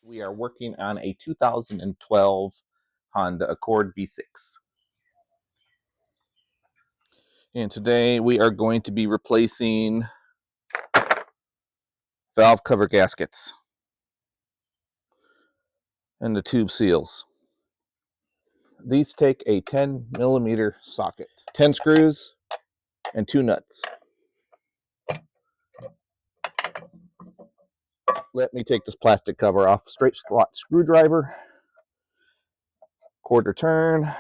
We are working on a 2012 Honda Accord V6. And today we are going to be replacing valve cover gaskets and the tube seals. These take a 10 millimeter socket, 10 screws, and 2 nuts. Let me take this plastic cover off. Straight slot screwdriver, quarter turn,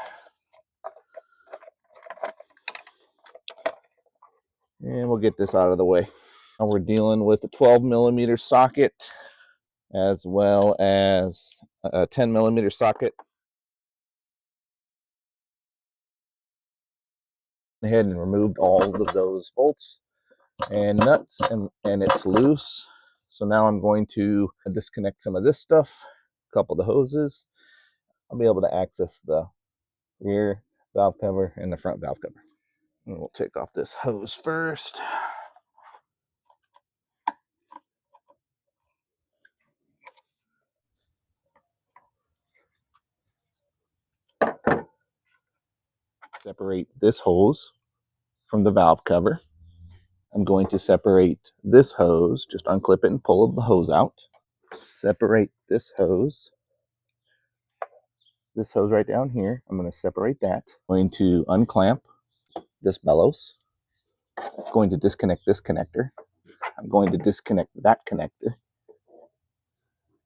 and we'll get this out of the way. Now we're dealing with a 12 millimeter socket as well as a 10 millimeter socket. Ahead and removed all of those bolts and nuts, and it's loose. So now I'm going to disconnect some of this stuff, a couple of the hoses. I'll be able to access the rear valve cover and the front valve cover. And we'll take off this hose first. Separate this hose from the valve cover. I'm going to separate this hose, just unclip it and pull the hose out. Separate this hose right down here. I'm going to separate that. I'm going to unclamp this bellows. I'm going to disconnect this connector. I'm going to disconnect that connector.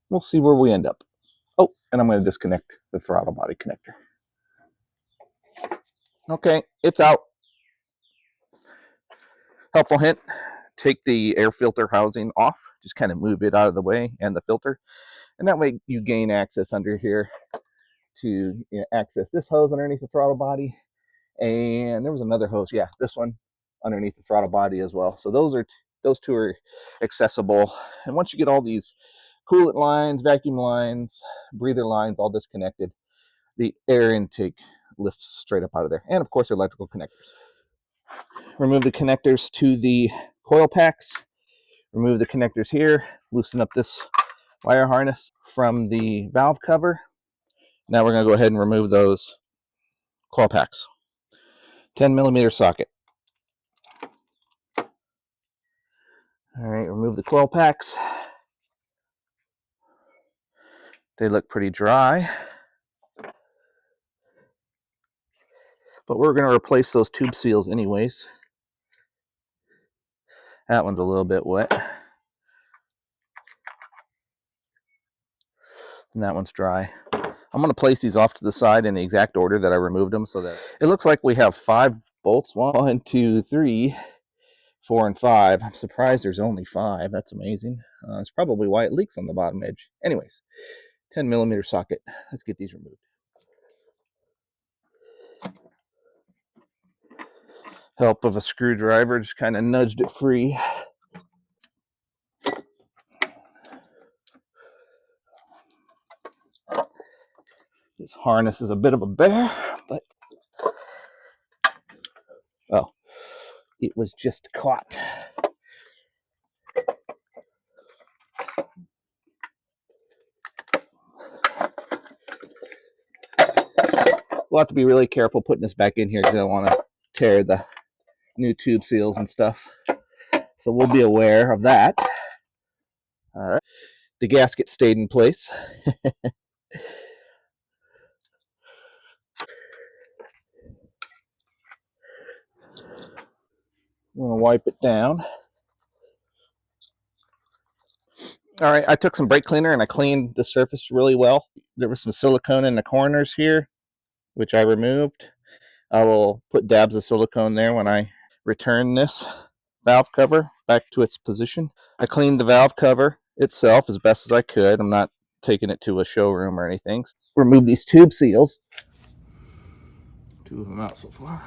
We'll see where we end up. Oh, and I'm going to disconnect the throttle body connector. Okay, it's out. Helpful hint, take the air filter housing off. Just kind of move it out of the way and the filter. And that way you gain access under here to access this hose underneath the throttle body. And there was another hose, yeah, this one underneath the throttle body as well. So those two are accessible. And once you get all these coolant lines, vacuum lines, breather lines all disconnected, the air intake lifts straight up out of there. And of course, electrical connectors. Remove the connectors to the coil packs. Remove the connectors here. Loosen up this wire harness from the valve cover. Now we're going to go ahead and remove those coil packs. 10 millimeter socket. All right, remove the coil packs. They look pretty dry. But we're going to replace those tube seals anyways. That one's a little bit wet. And that one's dry. I'm going to place these off to the side in the exact order that I removed them, so that it looks like we have 5 bolts. 1, 2, 3, 4, and 5. I'm surprised there's only 5. That's amazing. It's probably why it leaks on the bottom edge. Anyways, 10 millimeter socket. Let's get these removed. Help of a screwdriver, just kind of nudged it free. This harness is a bit of a bear, but oh, it was just caught. We'll have to be really careful putting this back in here because I don't want to tear the new tube seals and stuff. So we'll be aware of that. All right. The gasket stayed in place. I'm going to wipe it down. All right, I took some brake cleaner and I cleaned the surface really well. There was some silicone in the corners here, which I removed. I will put dabs of silicone there when I return this valve cover back to its position. I cleaned the valve cover itself as best as I could. I'm not taking it to a showroom or anything. Remove these tube seals. 2 of them out so far.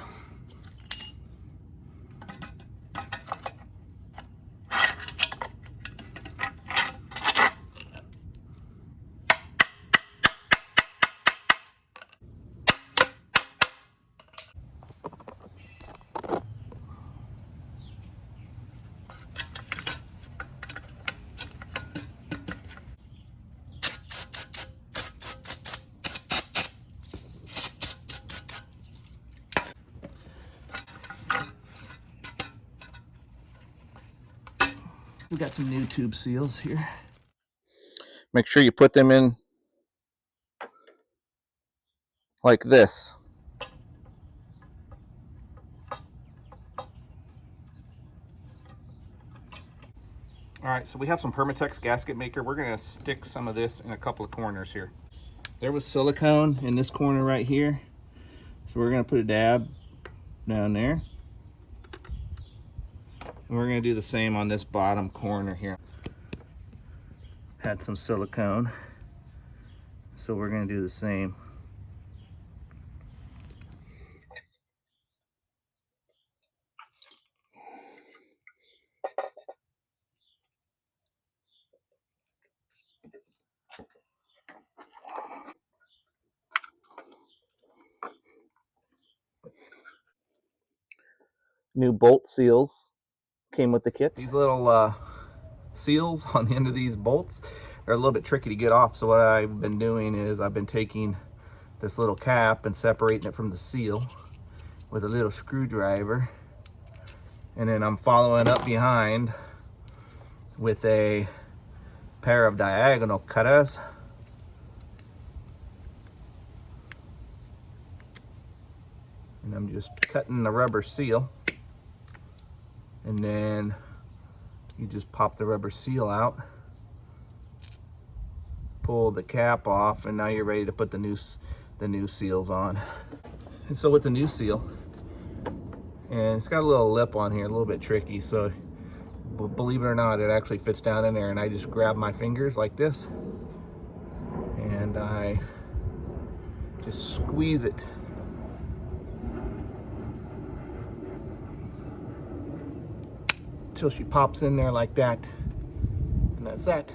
We got some new tube seals here. Make sure you put them in like this. All right, so we have some Permatex gasket maker. We're gonna stick some of this in a couple of corners here. There was silicone in this corner right here. So we're gonna put a dab down there. And we're gonna do the same on this bottom corner here. Had some silicone. So we're gonna do the same. New bolt seals came with the kit. These little seals on the end of these bolts are a little bit tricky to get off. So what I've been doing is I've been taking this little cap and separating it from the seal with a little screwdriver. And then I'm following up behind with a pair of diagonal cutters. And I'm just cutting the rubber seal. And then you just pop the rubber seal out, pull the cap off, and now you're ready to put the new seals on. And so with the new seal, and it's got a little lip on here, a little bit tricky, so believe it or not, it actually fits down in there, and I just grab my fingers like this, and I just squeeze it. Until she pops in there like that, and that's that.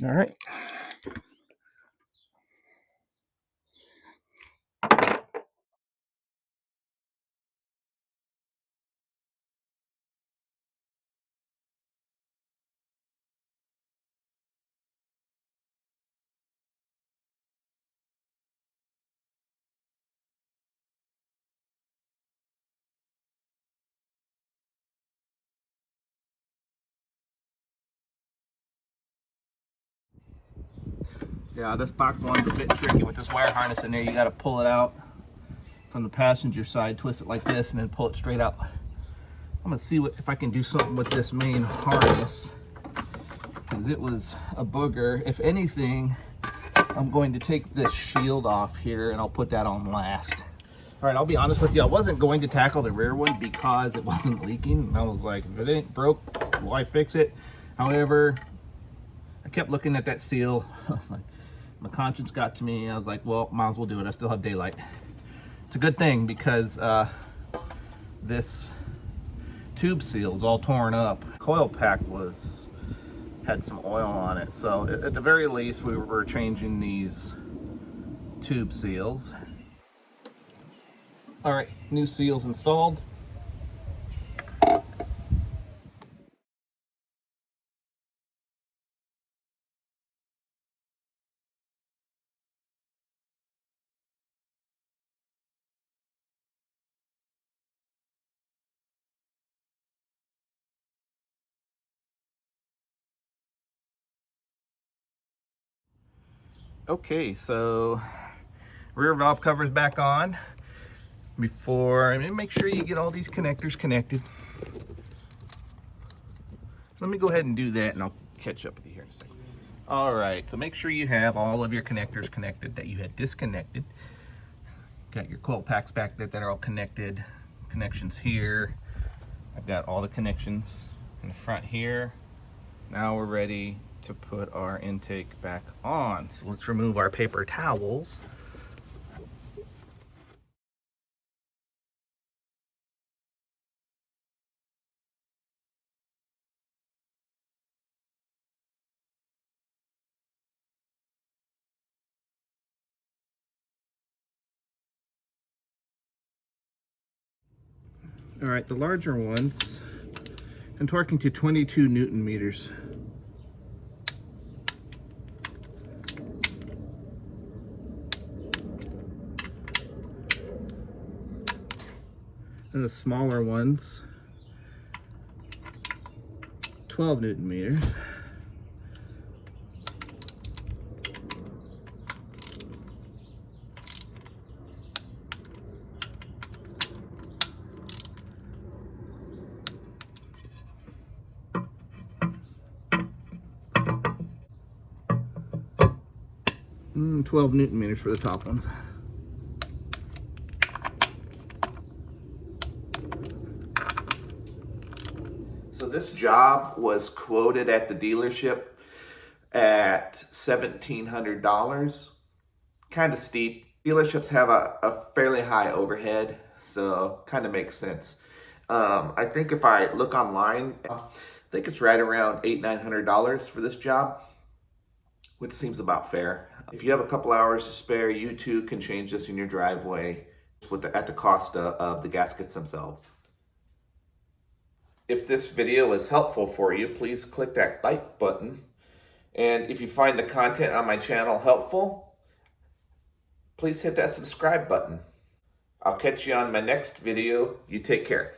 All right. Yeah, this back one's a bit tricky with this wire harness in there. You got to pull it out from the passenger side, twist it like this, and then pull it straight out. I'm gonna see if I can do something with this main harness, because it was a booger. If anything, I'm going to take this shield off here and I'll put that on last. All right, I'll be honest with you, I wasn't going to tackle the rear one because it wasn't leaking. I was like, if it ain't broke, why fix it? However, I kept looking at that seal. I was like, my conscience got to me. I was like, well, might as well do it. I still have daylight. It's a good thing because this tube seal is all torn up. Coil pack had some oil on it. So at the very least, we were changing these tube seals. All right, new seals installed. Okay, so rear valve cover's back on. Before, make sure you get all these connectors connected. Let me go ahead and do that and I'll catch up with you here in a second. All right, so make sure you have all of your connectors connected that you had disconnected. Got your coil packs back there that are all connected. Connections here. I've got all the connections in the front here. Now we're ready to put our intake back on. So let's remove our paper towels. All right, the larger ones, I'm torquing to 22 Newton meters. And the smaller ones, 12 Newton meters. And 12 Newton meters for the top ones. So this job was quoted at the dealership at $1,700. Kind of steep. Dealerships have a fairly high overhead, so kind of makes sense. I think if I look online, I think it's right around $800-900 for this job, which seems about fair. If you have a couple hours to spare, you too can change this in your driveway at the cost of the gaskets themselves. If this video was helpful for you, please click that like button. And if you find the content on my channel helpful, please hit that subscribe button. I'll catch you on my next video. You take care.